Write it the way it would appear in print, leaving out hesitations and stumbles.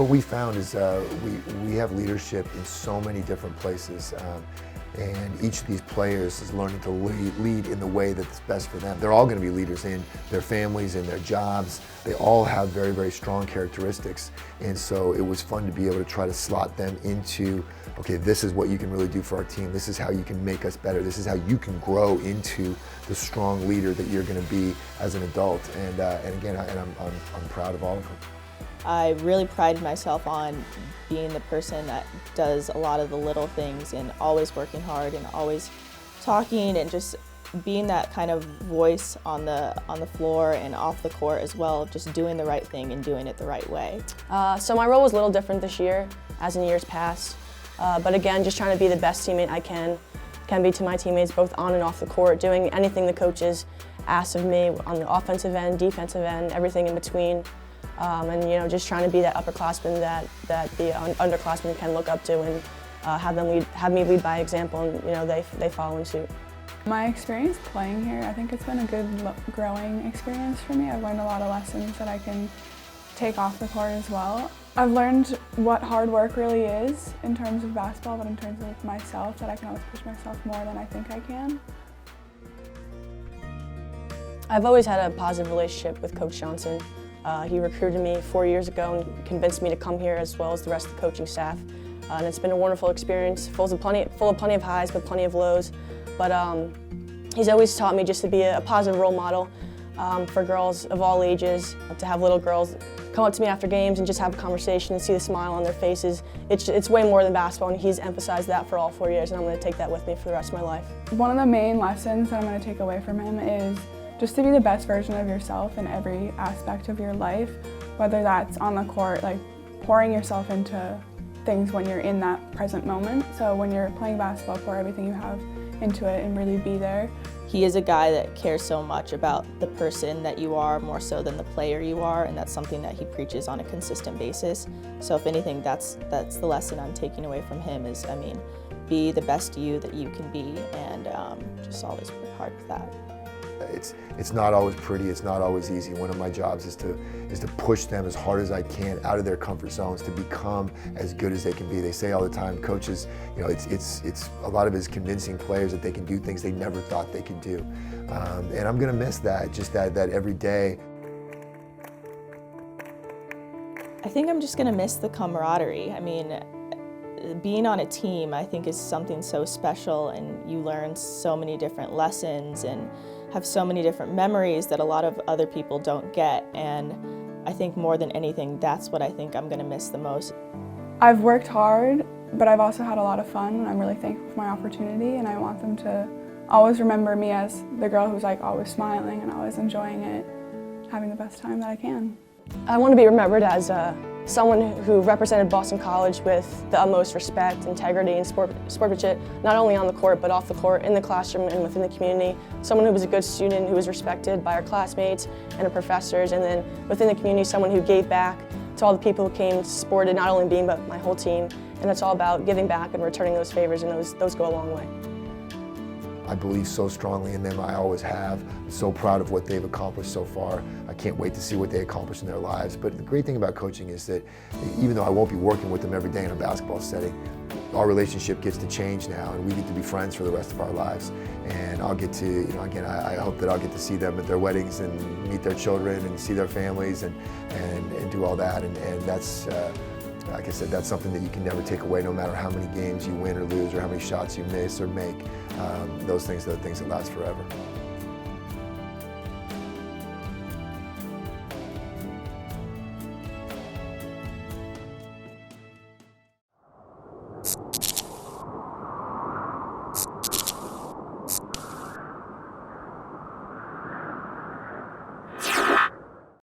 What we found is we have leadership in so many different places. And each of these players is learning to lead in the way that's best for them. They're all going to be leaders in their families, in their jobs. They all have very, very strong characteristics. And so it was fun to be able to try to slot them into, okay, this is what you can really do for our team. This is how you can make us better. This is how you can grow into the strong leader that you're going to be as an adult. And again, I'm proud of all of them. I really prided myself on being the person that does a lot of the little things and always working hard and always talking and just being that kind of voice on the floor and off the court as well, just doing the right thing and doing it the right way. So my role was a little different this year as in years past, but again, just trying to be the best teammate I can be to my teammates both on and off the court, doing anything the coaches ask of me on the offensive end, defensive end, everything in between. And just trying to be that upperclassman that the underclassmen can look up to and have me lead by example, and they follow suit. My experience playing here, I think it's been a good growing experience for me. I've learned a lot of lessons that I can take off the court as well. I've learned what hard work really is in terms of basketball, but in terms of myself, that I can always push myself more than I think I can. I've always had a positive relationship with Coach Johnson. He recruited me 4 years ago and convinced me to come here as well as the rest of the coaching staff. And it's been a wonderful experience, full of plenty of highs but plenty of lows. But he's always taught me just to be a positive role model for girls of all ages, to have little girls come up to me after games and just have a conversation and see the smile on their faces. It's way more than basketball, and he's emphasized that for all 4 years, and I'm going to take that with me for the rest of my life. One of the main lessons that I'm going to take away from him is just to be the best version of yourself in every aspect of your life, whether that's on the court, like pouring yourself into things when you're in that present moment. So when you're playing basketball, pour everything you have into it and really be there. He is a guy that cares so much about the person that you are more so than the player you are, and that's something that he preaches on a consistent basis. So if anything, that's the lesson I'm taking away from him is, be the best you that you can be, and just always work hard with that. It's not always pretty, it's not always easy. One of my jobs is to push them as hard as I can out of their comfort zones to become as good as they can be. They say all the time, coaches, it's a lot of it is convincing players that they can do things they never thought they could do. And I'm gonna miss that, just that every day. I think I'm just gonna miss the camaraderie. Being on a team, I think, is something so special, and you learn so many different lessons and have so many different memories that a lot of other people don't get. And I think more than anything, that's what I think I'm gonna miss the most. I've worked hard, but I've also had a lot of fun, and I'm really thankful for my opportunity, and I want them to always remember me as the girl who's always smiling and always enjoying it, having the best time that I can. I want to be remembered as someone who represented Boston College with the utmost respect, integrity, and sportsmanship, not only on the court, but off the court, in the classroom and within the community. Someone who was a good student, who was respected by our classmates and our professors, and then within the community, someone who gave back to all the people who came, supported not only me, but my whole team. And it's all about giving back and returning those favors, and those go a long way. I believe so strongly in them, I always have. I'm so proud of what they've accomplished so far. I can't wait to see what they accomplish in their lives. But the great thing about coaching is that even though I won't be working with them every day in a basketball setting, our relationship gets to change now, and we get to be friends for the rest of our lives. And I'll get to, again, I hope that I'll get to see them at their weddings and meet their children and see their families and do all that. And that's, like I said, that's something that you can never take away, no matter how many games you win or lose or how many shots you miss or make. Those things are the things that last forever.